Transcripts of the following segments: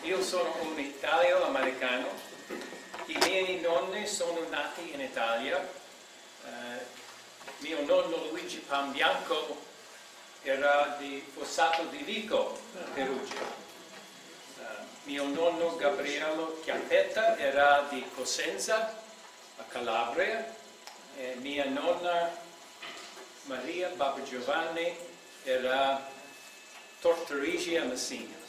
Io sono un italo-americano, i miei nonni sono nati in Italia, mio nonno Luigi Pambianco era di Fossato di Vico, Perugia. Mio nonno Gabriele Chiappetta era di Cosenza, a Calabria, e mia nonna Maria Baba Giovanni era Tortorigia, Messina.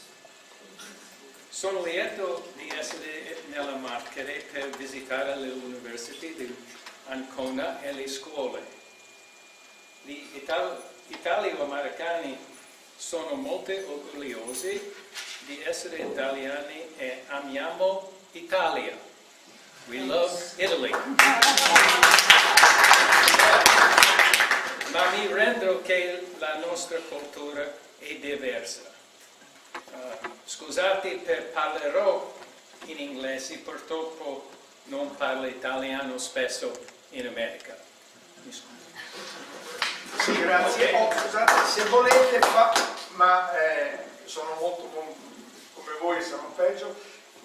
Sono lieto di essere nella Marche per visitare le università di Ancona e le scuole. Gli italo-americani sono molto orgogliosi di essere italiani e amiamo Italia. We love Italy. Ma mi rendo che la nostra cultura è diversa. Scusate per parlerò in inglese, purtroppo non parlo italiano spesso in America. Mi scuso. Sì, grazie. Okay. Scusate, se volete, ma sono molto come voi, sono peggio,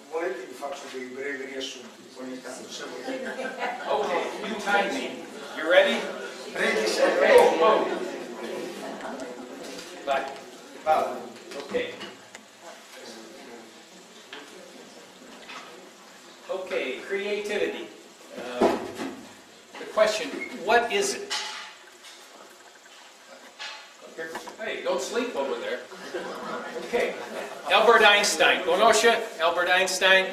volete vi faccio dei brevi riassunti ogni tanto, se volete. Ok, you time me. You ready? Ready, set, Okay. go. Vai. Vado. Okay. Okay, creativity. The question, what is it? Hey, don't sleep over there. Okay. Albert Einstein. Conosce Albert Einstein?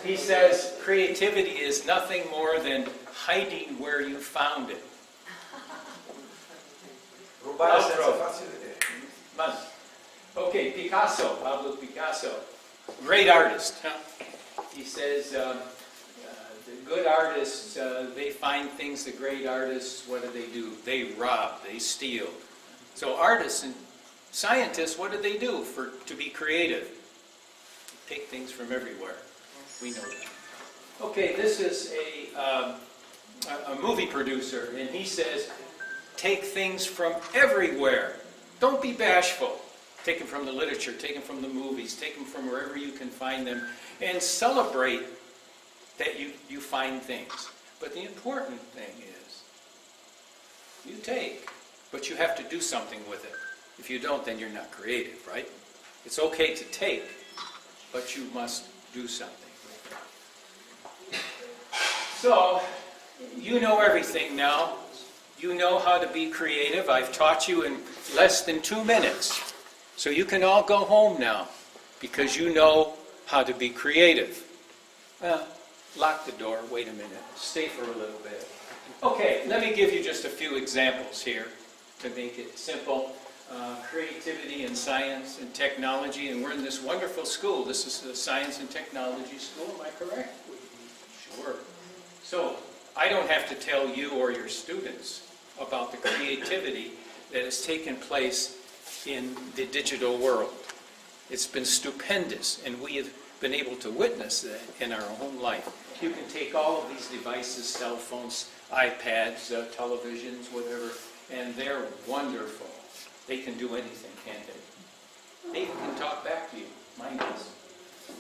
He says creativity is nothing more than hiding where you found it. Rubare senza farsi vedere. Okay, Picasso, Pablo Picasso. Great artist. Huh? He says the good artists, they find things. The great artists, what do? They rob, they steal. So artists and scientists, what do to be creative? Take things from everywhere. We know that. Okay, this is a movie producer, and he says, take things from everywhere. Don't be bashful. Take them from the literature, take them from the movies, take them from wherever you can find them, and celebrate that you find things. But the important thing is, you take, but you have to do something with it. If you don't, then you're not creative, right? It's okay to take, but you must do something. So, you know everything now. You know how to be creative. I've taught you in less than 2 minutes. So you can all go home now, because you know how to be creative. Lock the door, wait a minute, stay for a little bit. Okay, let me give you just a few examples here to make it simple. Creativity in science and technology, and we're in this wonderful school. This is the Science and Technology School, am I correct? Sure. So, I don't have to tell you or your students about the creativity that has taken place in the digital world. It's been stupendous, and we have been able to witness that in our own life. You can take all of these devices, cell phones, iPads, televisions, whatever, and they're wonderful. They can do anything, can't they? They can talk back to you. Mine does.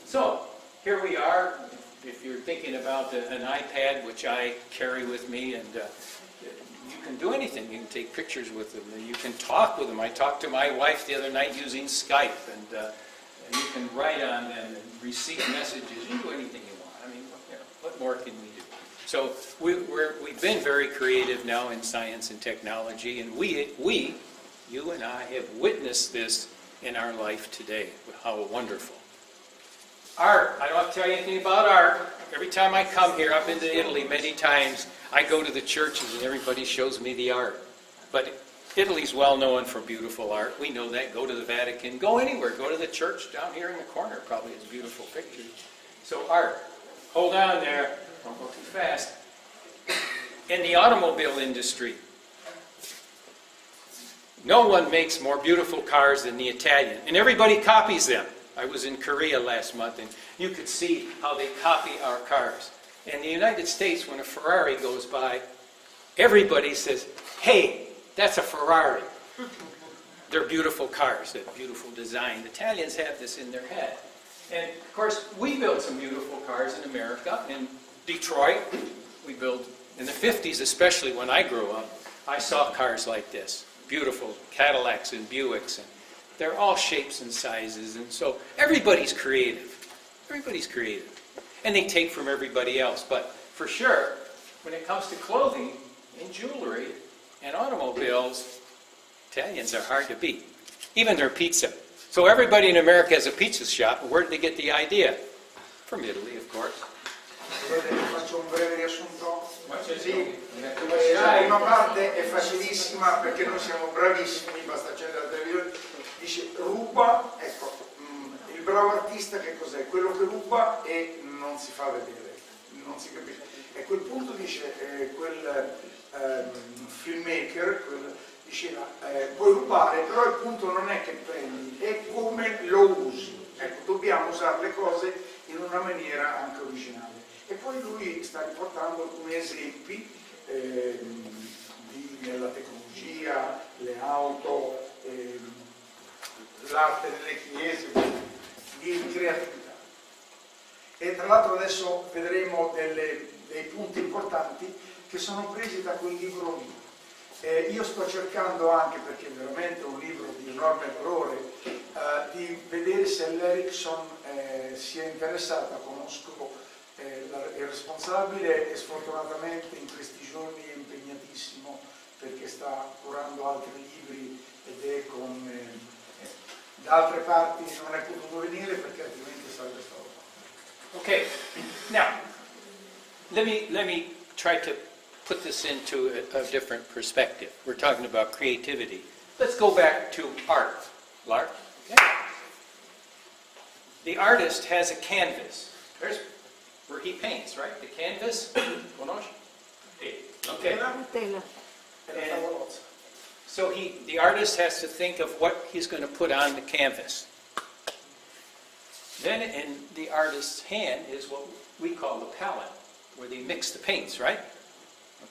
So, here we are. If you're thinking about an iPad, which I carry with me, and you can do anything. You can take pictures with them. You can talk with them. I talked to my wife the other night using Skype, and you can write on them and receive messages. You can do anything you want. I mean, what more can we do? So we've been very creative now in science and technology, and we, you and I, have witnessed this in our life today. How wonderful. Art. I don't have to tell you anything about art. Every time I come here, I've been to Italy many times, I go to the churches and everybody shows me the art. But Italy's well known for beautiful art. We know that. Go to the Vatican. Go anywhere. Go to the church down here in the corner. Probably has beautiful pictures. So art. Hold on there. Don't go too fast. In the automobile industry, no one makes more beautiful cars than the Italian. And everybody copies them. I was in Korea last month, and you could see how they copy our cars. In the United States, when a Ferrari goes by, everybody says, hey, that's a Ferrari. They're beautiful cars, that beautiful design. The Italians have this in their head. And of course, we build some beautiful cars in America. In Detroit, we build, in the 50s especially when I grew up, I saw cars like this. Beautiful Cadillacs and Buicks. And they're all shapes and sizes. And so everybody's creative. Everybody's creative. And they take from everybody else. But for sure, when it comes to clothing and jewelry and automobiles, Italians are hard to beat. Even their pizza. So everybody in America has a pizza shop. Where did they get the idea? From Italy, of course. Faccio un breve riassunto. Sì, Sì. la prima parte è facilissima perché noi siamo bravissimi, basta accendere la televisione. Dice ruba, ecco, il bravo artista che cos'è? Quello che ruba e non si fa vedere, non si capisce. E a quel punto dice quel filmmaker, diceva puoi rubare, però il punto non è che prendi, è come lo usi. Ecco, dobbiamo usare le cose in una maniera anche originale. E poi lui sta riportando alcuni esempi nella tecnologia, le auto, l'arte delle chiese, di creatività. E tra l'altro adesso vedremo dei punti importanti che sono presi da quel libro lì. Io sto cercando anche, perché è veramente un libro di enorme valore, di vedere se l'Ericsson si è interessata. Conosco il responsabile e sfortunatamente in questi giorni è impegnatissimo perché sta curando altri libri ed è da altre parti non è potuto venire perché altrimenti sarebbe stato. Okay, now, let me try to put this into a different perspective. We're talking about creativity. Let's go back to art. Lark? Okay. The artist has a canvas. There's where he paints, right? The canvas. Conosci? Okay. E la tavolozza. So the artist has to think of what he's going to put on the canvas. Then in the artist's hand is what we call the palette, where they mix the paints, right?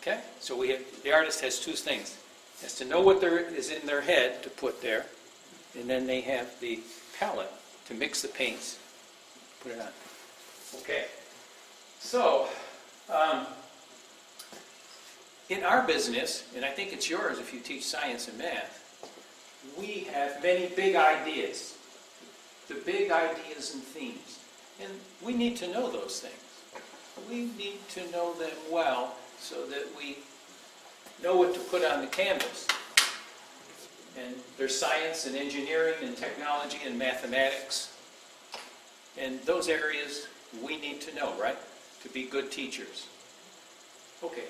Okay? So the artist has two things. He has to know what is in their head to put there, and then they have the palette to mix the paints, put it on. Okay. So, in our business, and I think it's yours if you teach science and math, we have many big ideas. The big ideas and themes. And we need to know those things. We need to know them well so that we know what to put on the canvas. And there's science and engineering and technology and mathematics. And those areas we need to know, right? To be good teachers. Okay.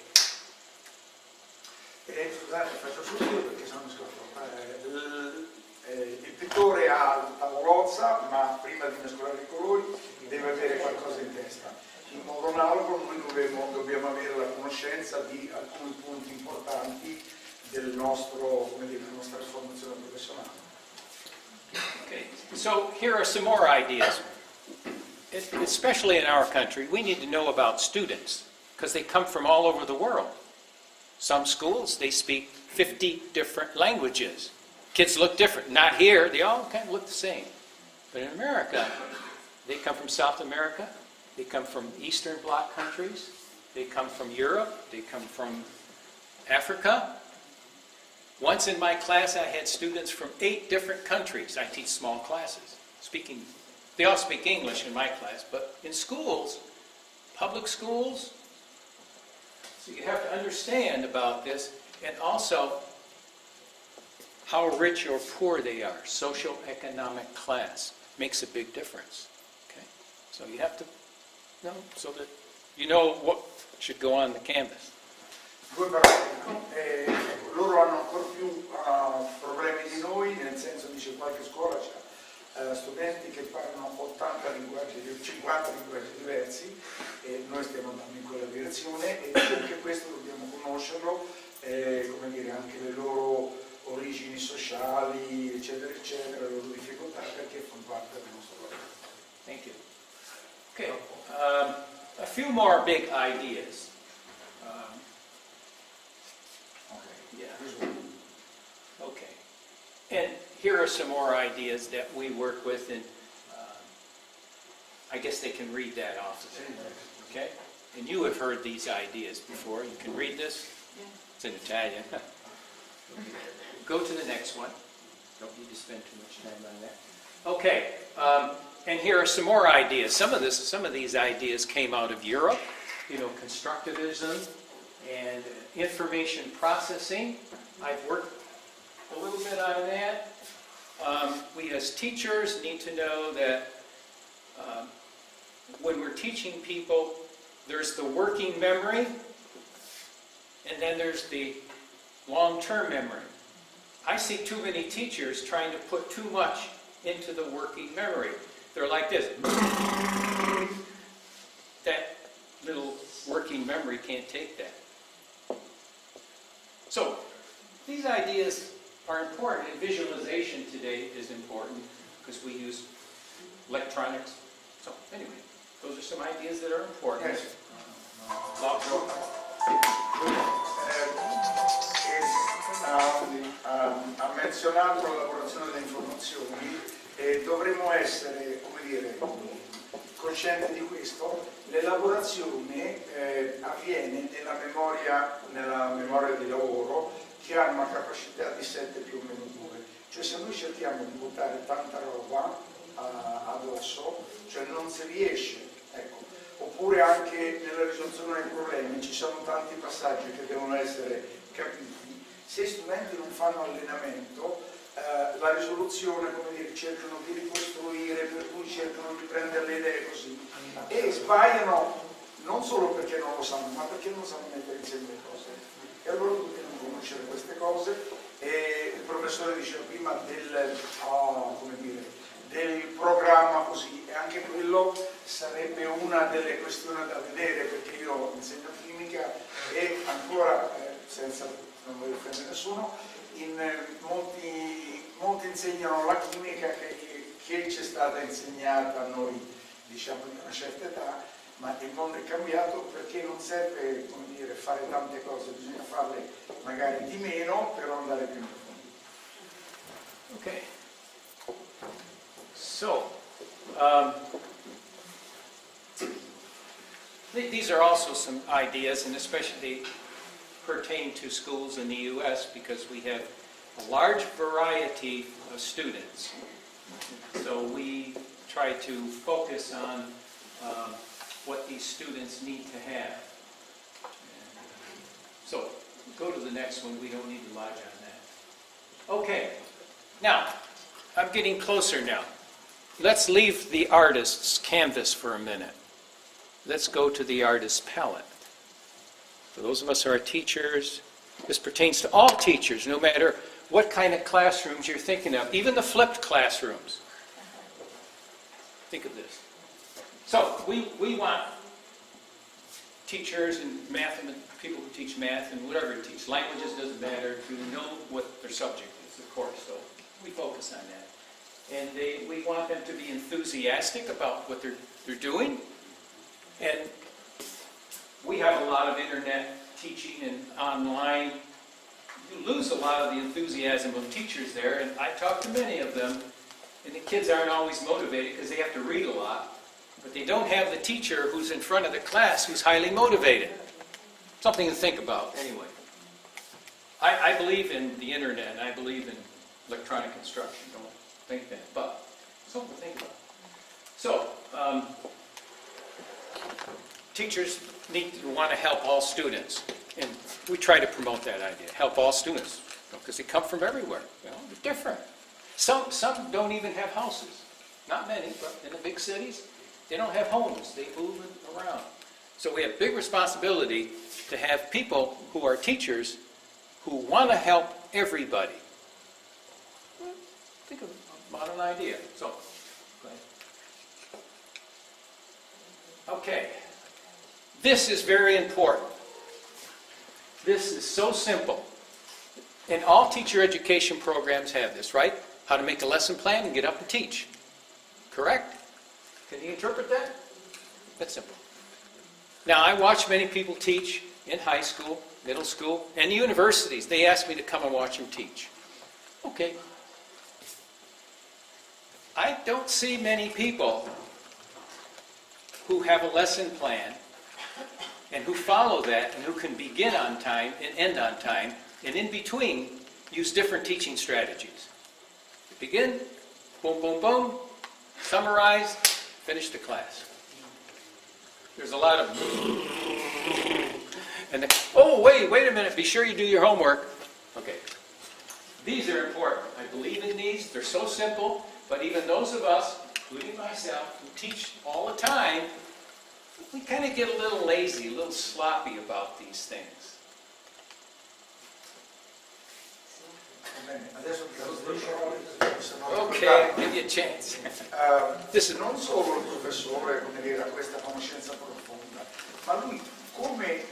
Scusate, faccio subito perché sennò mi scordo. Il pittore ha la tavolozza, ma prima di mescolare i colori deve avere qualcosa in testa. In modo analogo noi dobbiamo avere la conoscenza di alcuni punti importanti della nostra formazione professionale. Okay. So here are some more ideas. Especially in our country, we need to know about students because they come from all over the world. Some schools, they speak 50 different languages. Kids look different. Not here, they all kind of look the same. But in America, they come from South America, they come from Eastern Bloc countries, they come from Europe, they come from Africa. Once in my class, I had students from 8 different countries. I teach small classes, they all speak English in my class, but in schools, public schools, so you have to understand about this, and also how rich or poor they are. Social economic class makes a big difference. Okay? So you have to know so that you know what should go on the canvas. Due parole, loro hanno ancora più problemi di noi, nel senso dice qualche scuola c'ha studenti che parlano 80 linguaggi, 50 linguaggi diversi e noi stiamo andando in quella direzione e anche questo dobbiamo conoscerlo, come dire, anche le loro origini sociali, eccetera, eccetera, le loro difficoltà perché fanno parte del nostro lavoro. Thank you. Okay, a few more big ideas. And here are some more ideas that we work with in I guess they can read that off of there. Okay? And you have heard these ideas before. You can read this. It's in Italian. Go to the next one. Don't need to spend too much time on that. Okay, and here are some more ideas. Some of these ideas came out of Europe. You know, constructivism and information processing. I've worked a little bit on that. We as teachers need to know that when we're teaching people, there's the working memory, and then there's the long-term memory. I see too many teachers trying to put too much into the working memory. They're like this. That little working memory can't take that. So, these ideas are important, and visualization today is important because we use electronics. So, anyway, those are some ideas that are important. Yes. Ha menzionato la lavorazione delle informazioni e dovremmo essere, come dire, coscienti di questo. L'elaborazione avviene nella memoria di lavoro, che ha una capacità di 7 più o meno 2. Cioè se noi cerchiamo di buttare tanta roba addosso, cioè non si riesce, ecco. Oppure anche nella risoluzione dei problemi ci sono tanti passaggi che devono essere capiti. Se gli studenti non fanno allenamento, la risoluzione, come dire, cercano di ricostruire, per cui cercano di prendere le idee così, e sbagliano non solo perché non lo sanno, ma perché non sanno mettere insieme le cose. E allora dobbiamo conoscere queste cose. E il professore diceva prima del programma così, e anche quello sarebbe una delle questioni da vedere, perché io insegno chimica e ancora, non voglio offendere nessuno, molti insegnano la chimica che ci è stata insegnata a noi, diciamo, di una certa età, ma il mondo è cambiato, perché non serve, come dire, fare tante cose, bisogna farle magari di meno per andare più in profondità. Okay. So, these are also some ideas, and especially they pertain to schools in the U.S. because we have a large variety of students. So we try to focus on what these students need to have. So, go to the next one. We don't need to lodge on that. Okay. Now, I'm getting closer now. Let's leave the artist's canvas for a minute. Let's go to the artist's palette. For those of us who are teachers, this pertains to all teachers, no matter what kind of classrooms you're thinking of, even the flipped classrooms. Think of this. So, we want teachers and people who teach math and whatever to teach. Languages doesn't matter, to know what their subject is, of course, so we focus on that. And we want them to be enthusiastic about what they're doing. And we have a lot of internet teaching and online. You lose a lot of the enthusiasm of teachers there, and I talk to many of them, and the kids aren't always motivated because they have to read a lot, but they don't have the teacher who's in front of the class who's highly motivated. Something to think about, anyway. I believe in the internet, and I believe in electronic instruction. Don't think that, but something to think about. So, teachers want to help all students, and we try to promote that idea. Help all students, because they come from everywhere. You know, they're different. Some don't even have houses. Not many, but in the big cities, they don't have homes. They move around. So we have big responsibility to have people who are teachers who want to help everybody. Think about an idea. So, go ahead. Okay. This is very important. This is so simple. And all teacher education programs have this, right? How to make a lesson plan and get up and teach. Correct? Can you interpret that? That's simple. Now, I watch many people teach in high school, middle school, and universities. They ask me to come and watch them teach. Okay. I don't see many people who have a lesson plan and who follow that and who can begin on time and end on time, and in between use different teaching strategies. Begin, boom, boom, boom, summarize, finish the class. There's a lot of and then, oh, wait a minute, be sure you do your homework. Okay. These are important. I believe in these. They're so simple, but even those of us, including myself, who teach all the time, we kind of get a little lazy, a little sloppy about these things. Okay, I'll give you a chance. Non solo il professore, come dire, ha questa conoscenza profonda, ma lui come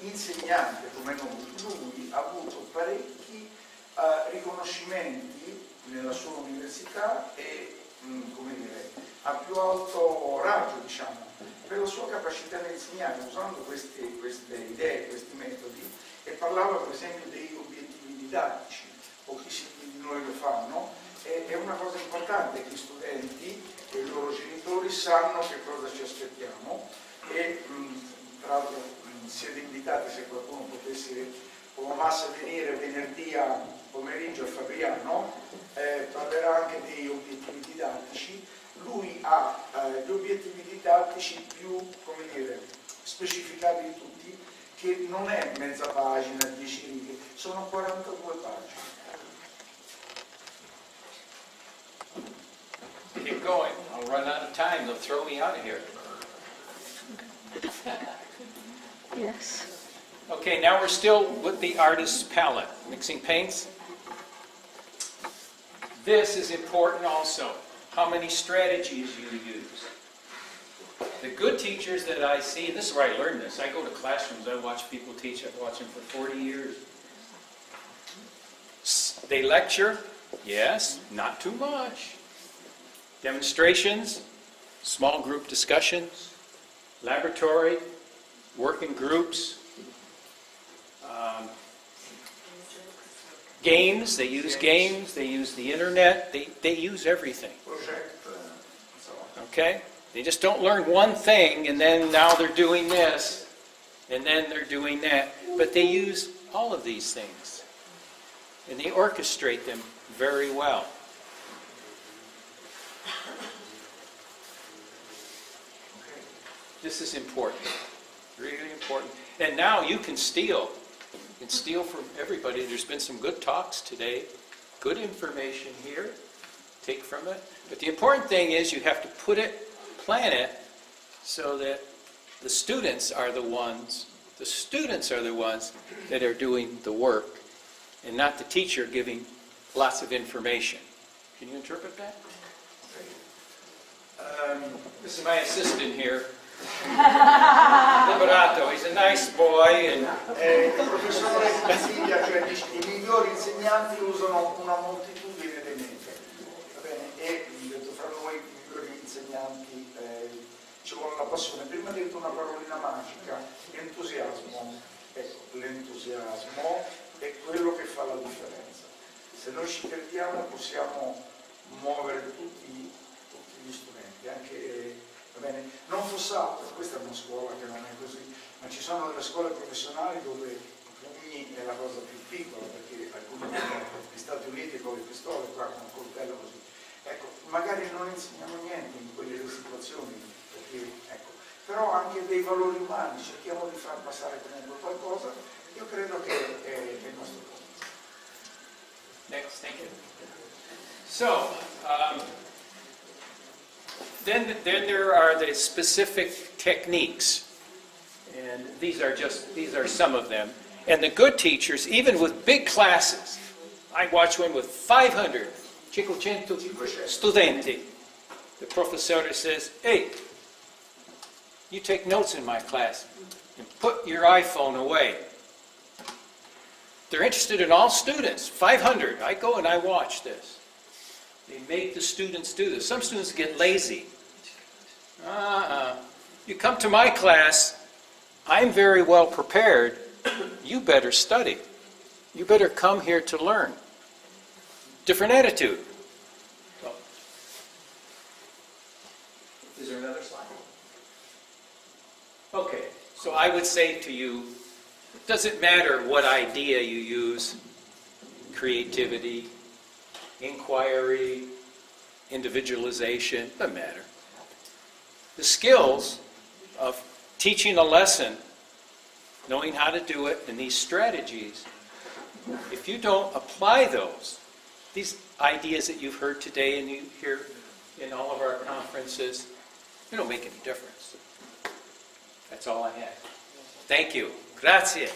insegnante, come noi, lui ha avuto parecchi riconoscimenti nella sua università e, come dire, a più alto raggio, diciamo, per la sua capacità di insegnare, usando queste idee, questi metodi, e parlava per esempio degli obiettivi didattici. Pochissimi di noi lo fanno, e è una cosa importante che gli studenti e i loro genitori sanno che cosa ci aspettiamo, e tra l'altro siete invitati, se qualcuno potesse come massa venire venerdì a pomeriggio a Fabriano, parlerà anche degli obiettivi didattici. Lui ha gli obiettivi didattici più, come dire, specificati di tutti, che non è mezza pagina, 10 righe, sono 42 pagine. Keep going. I'll run out of time. They'll throw me out of here. Yes. Okay, now we're still with the artist's palette, mixing paints. This is important also, how many strategies you use. The good teachers that I see, and this is where I learned this, I go to classrooms, I watch people teach, I've watched them for 40 years. They lecture, yes, not too much. Demonstrations, small group discussions, laboratory, working groups, games, they use the internet, they use everything. Okay? They just don't learn one thing and then now they're doing this and then they're doing that. But they use all of these things. And they orchestrate them very well. This is important. Really important. And now you can steal. You can steal from everybody. There's been some good talks today. Good information here. Take from it. But the important thing is you have to plan it so that the students are the ones that are doing the work and not the teacher giving lots of information. Can you interpret that? This is my assistant here. Liberato, he's a nice boy. Il professore consiglia, cioè dice, i migliori insegnanti usano una moltitudine di metodi, va bene? E detto fra noi i migliori insegnanti ci vuole la passione. Prima ha detto una parolina magica, entusiasmo. Ecco, l'entusiasmo è quello che fa la differenza. Se noi ci perdiamo possiamo muovere tutti gli studenti, anche. Va bene? Non fosse altro, questa è una scuola che non è così, ma ci sono delle scuole professionali dove pugni è la cosa più piccola, perché alcuni vengono negli Stati Uniti con le pistole, qua con un coltello così. Ecco, magari non insegniamo niente in quelle situazioni, perché, ecco, però anche dei valori umani, cerchiamo di far passare comunque qualcosa, io credo che è il nostro compito. Next, thank you. So, Then there are the specific techniques, and these are some of them. And the good teachers, even with big classes, I watch one with 500, 500 studenti. The professor says, "Hey, you take notes in my class and put your iPhone away." They're interested in all students, 500. I go and I watch this. They make the students do this. Some students get lazy. You come to my class, I'm very well prepared. You better study. You better come here to learn. Different attitude. Is there another slide? Okay, so I would say to you, it doesn't matter what idea you use, creativity, inquiry, individualization, doesn't matter. The skills of teaching a lesson, knowing how to do it, and these strategies, if you don't apply those, these ideas that you've heard today and you hear in all of our conferences, they don't make any difference. That's all I had. Thank you. Grazie.